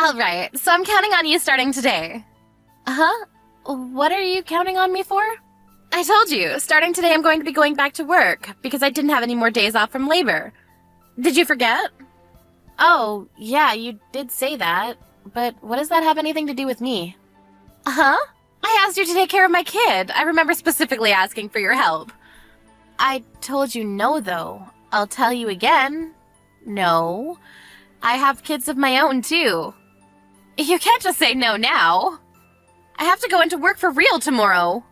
All right, so I'm counting on you starting today. Huh? What are you counting on me for? I told you, starting today I'm going to be going back to work because I didn't have any more days off from labor. Did you forget? Oh, yeah, you did say that, but what does that have anything to do with me? Huh? I asked you to take care of my kid. I remember specifically asking for your help. I told you no, though. I'll tell you again. No. I have kids of my own, too. You can't just say no now. I have to go into work for real tomorrow.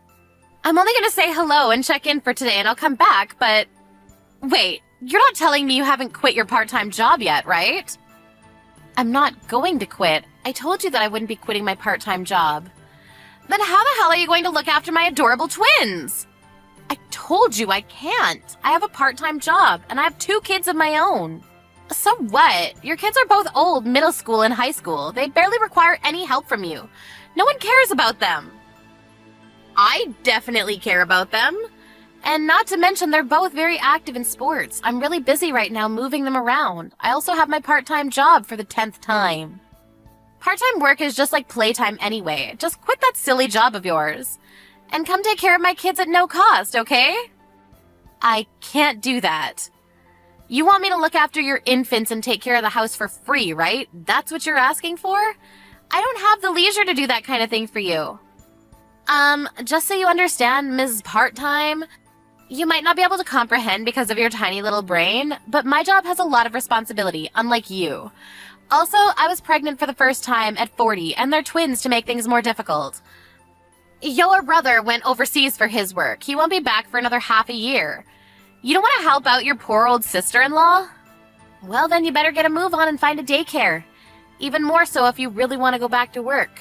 I'm only gonna say hello and check in for today and I'll come back, but... Wait, you're not telling me you haven't quit your part-time job yet, right? I'm not going to quit. I told you that I wouldn't be quitting my part-time job. Then how the hell are you going to look after my adorable twins? I told you I can't. I have a part-time job and I have 2 kids of my own. So what? Your kids are both old, middle school and high school. They barely require any help from you. No one cares about them. I definitely care about them. And not to mention they're both very active in sports. I'm really busy right now moving them around. I also have my part-time job for the 10th time. Part-time work is just like playtime anyway. Just quit that silly job of yours. And come take care of my kids at no cost, okay? I can't do that. You want me to look after your infants and take care of the house for free, right? That's what you're asking for? I don't have the leisure to do that kind of thing for you. Just so you understand, Ms. Part-Time, you might not be able to comprehend because of your tiny little brain, but my job has a lot of responsibility, unlike you. Also, I was pregnant for the first time at 40, and they're twins to make things more difficult. Your brother went overseas for his work. He won't be back for another half a year. You don't want to help out your poor old sister-in-law? Well, then you better get a move on and find a daycare. Even more so if you really want to go back to work.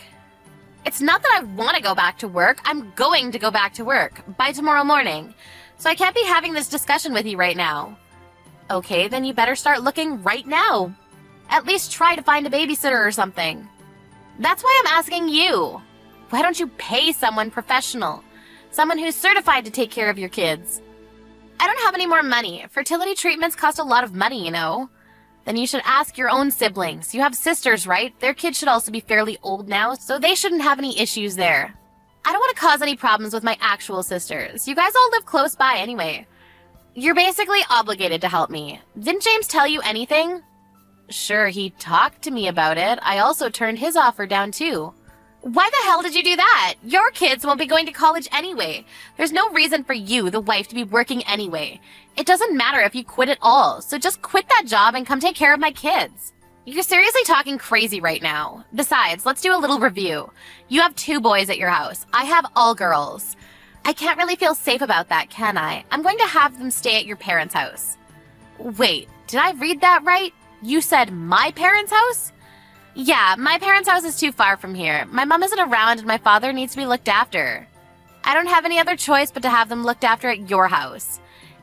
It's not that I want to go back to work. I'm going to go back to work by tomorrow morning. So I can't be having this discussion with you right now. Okay, then you better start looking right now. At least try to find a babysitter or something. That's why I'm asking you. Why don't you pay someone professional? Someone who's certified to take care of your kids. I don't have any more money. Fertility treatments cost a lot of money, you know. Then you should ask your own siblings. You have sisters, right? Their kids should also be fairly old now, so they shouldn't have any issues there. I don't want to cause any problems with my actual sisters. You guys all live close by anyway. You're basically obligated to help me. Didn't James tell you anything? Sure, he talked to me about it. I also turned his offer down too. Why the hell did you do that? Your kids won't be going to college anyway. There's no reason for you, the wife, to be working anyway. It doesn't matter if you quit at all, so just quit that job and come take care of my kids. You're seriously talking crazy right now. Besides, let's do a little review. You have 2 boys at your house. I have all girls. I can't really feel safe about that, can I? I'm going to have them stay at your parents' house. Wait, did I read that right? You said my parents' house? Yeah, my parents' house is too far from here. My mom isn't around and my father needs to be looked after. I don't have any other choice but to have them looked after at your house.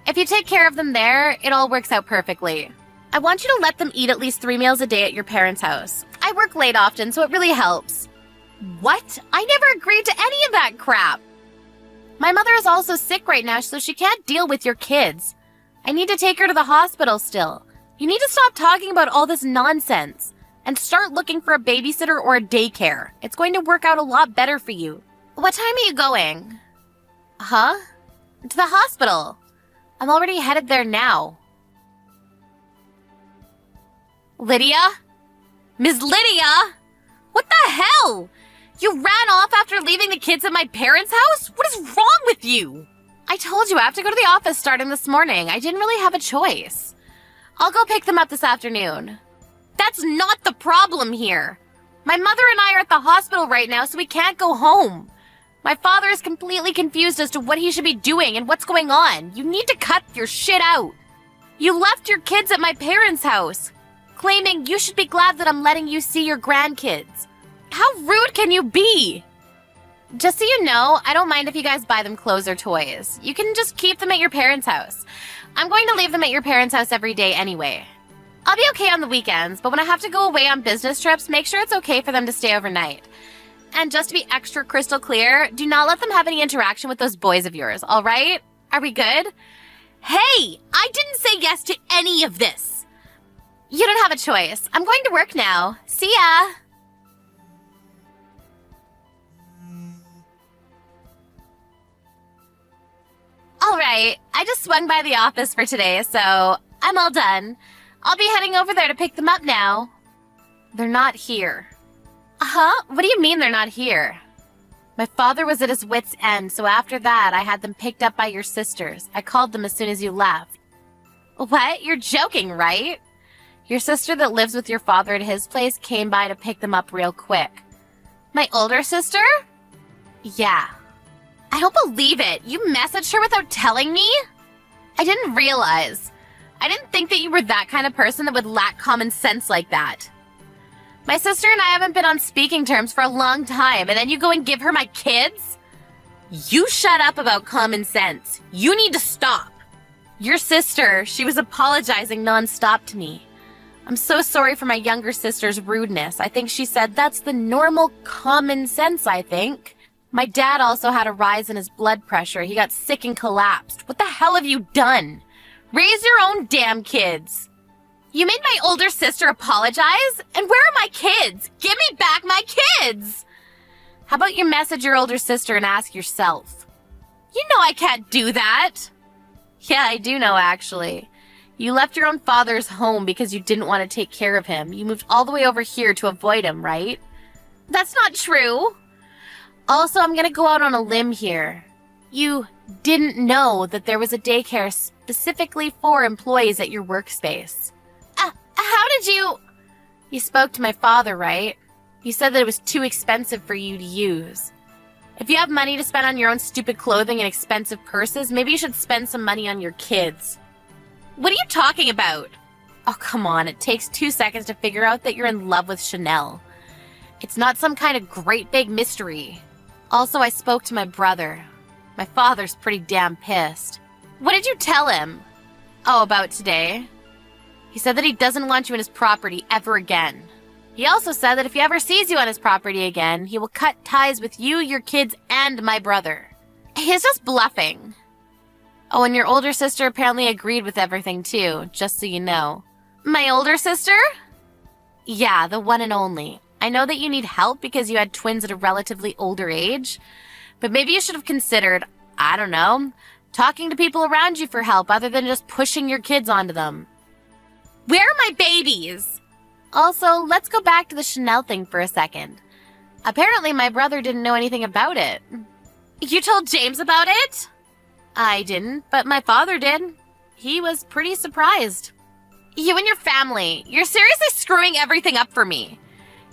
If you take care of them there, it all works out perfectly. I want you to let them eat at least 3 meals a day at your parents' house. I work late often, so it really helps. What? I never agreed to any of that crap. My mother is also sick right now, so she can't deal with your kids. I need to take her to the hospital still. You need to stop talking about all this nonsense and start looking for a babysitter or a daycare. It's going to work out a lot better for you. What time are you going? Huh? To the hospital. I'm already headed there now. Lydia? Ms. Lydia? What the hell? You ran off after leaving the kids at my parents' house? What is wrong with you? I told you I have to go to the office starting this morning. I didn't really have a choice. I'll go pick them up this afternoon. That's not the problem here. My mother and I are at the hospital right now, so we can't go home. My father is completely confused as to what he should be doing and what's going on. You need to cut your shit out. You left your kids at my parents' house, claiming you should be glad that I'm letting you see your grandkids. How rude can you be? Just so you know, I don't mind if you guys buy them clothes or toys. You can just keep them at your parents' house. I'm going to leave them at your parents' house every day anyway. I'll be okay on the weekends, but when I have to go away on business trips, make sure it's okay for them to stay overnight. And just to be extra crystal clear, do not let them have any interaction with those boys of yours, all right? Are we good? Hey, I didn't say yes to any of this. You don't have a choice. I'm going to work now. See ya. All right, I just swung by the office for today, so I'm all done. I'll be heading over there to pick them up now. They're not here. Huh? What do you mean they're not here? My father was at his wit's end, so after that, I had them picked up by your sisters. I called them as soon as you left. What? You're joking, right? Your sister that lives with your father at his place came by to pick them up real quick. My older sister? Yeah. I don't believe it. You messaged her without telling me? I didn't realize. I didn't think that you were that kind of person that would lack common sense like that. My sister and I haven't been on speaking terms for a long time, and then you go and give her my kids? You shut up about common sense. You need to stop. Your sister, she was apologizing nonstop to me. I'm so sorry for my younger sister's rudeness. I think she said that's the normal common sense, I think. My dad also had a rise in his blood pressure. He got sick and collapsed. What the hell have you done? Raise your own damn kids. You made my older sister apologize? And where are my kids? Give me back my kids! How about you message your older sister and ask yourself? You know I can't do that. Yeah, I do know, actually. You left your own father's home because you didn't want to take care of him. You moved all the way over here to avoid him, right? That's not true. Also, I'm going to go out on a limb here. You didn't know that there was a daycare specifically for employees at your workspace. How did you... You spoke to my father, right? You said that it was too expensive for you to use. If you have money to spend on your own stupid clothing and expensive purses, maybe you should spend some money on your kids. What are you talking about? Oh, come on. It takes 2 seconds to figure out that you're in love with Chanel. It's not some kind of great big mystery. Also, I spoke to my brother. My father's pretty damn pissed. What did you tell him? Oh, about today? He said that he doesn't want you in his property ever again. He also said that if he ever sees you on his property again, he will cut ties with you, your kids, and my brother. He's just bluffing. Oh, and your older sister apparently agreed with everything too, just so you know. My older sister? Yeah, the one and only. I know that you need help because you had twins at a relatively older age, but maybe you should have considered, I don't know, talking to people around you for help other than just pushing your kids onto them. Where are my babies? Also, let's go back to the Chanel thing for a second. Apparently my brother didn't know anything about it. You told James about it? I didn't, but my father did. He was pretty surprised. You and your family, you're seriously screwing everything up for me.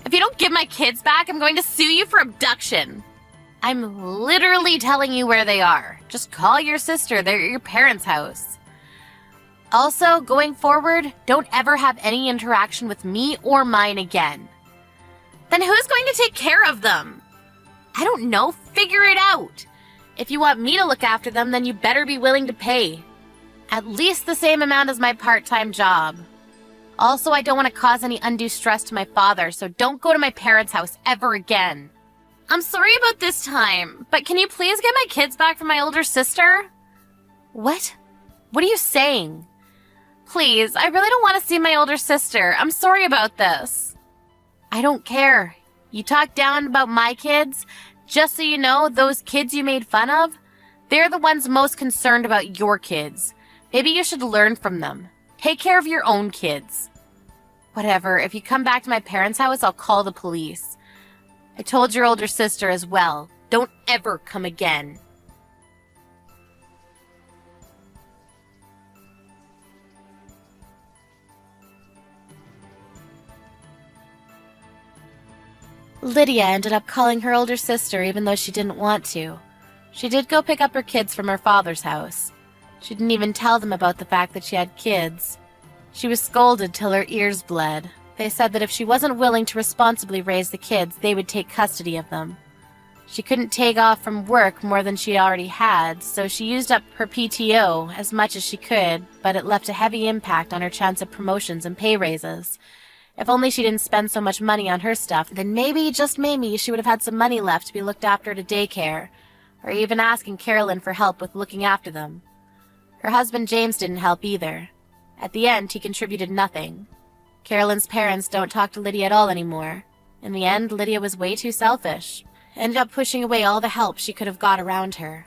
If you don't give my kids back, I'm going to sue you for abduction. I'm literally telling you where they are. Just call your sister. They're at your parents' house. Also, going forward, don't ever have any interaction with me or mine again. Then who's going to take care of them? I don't know. Figure it out. If you want me to look after them, then you better be willing to pay. At least the same amount as my part-time job. Also, I don't want to cause any undue stress to my father, so don't go to my parents' house ever again. I'm sorry about this time, but can you please get my kids back from my older sister? What? What are you saying? Please, I really don't want to see my older sister. I'm sorry about this. I don't care. You talk down about my kids. Just so you know, those kids you made fun of, they're the ones most concerned about your kids. Maybe you should learn from them. Take care of your own kids. Whatever, if you come back to my parents' house, I'll call the police. I told your older sister as well. Don't ever come again. Lydia ended up calling her older sister even though she didn't want to. She did go pick up her kids from her father's house. She didn't even tell them about the fact that she had kids. She was scolded till her ears bled. They said that if she wasn't willing to responsibly raise the kids, they would take custody of them. She couldn't take off from work more than she already had, so she used up her PTO as much as she could, but it left a heavy impact on her chance of promotions and pay raises. If only she didn't spend so much money on her stuff, then maybe, just maybe, she would have had some money left to be looked after at a daycare, or even asking Carolyn for help with looking after them. Her husband James didn't help either. At the end, he contributed nothing. Carolyn's parents don't talk to Lydia at all anymore. In the end, Lydia was way too selfish. Ended up pushing away all the help she could have got around her.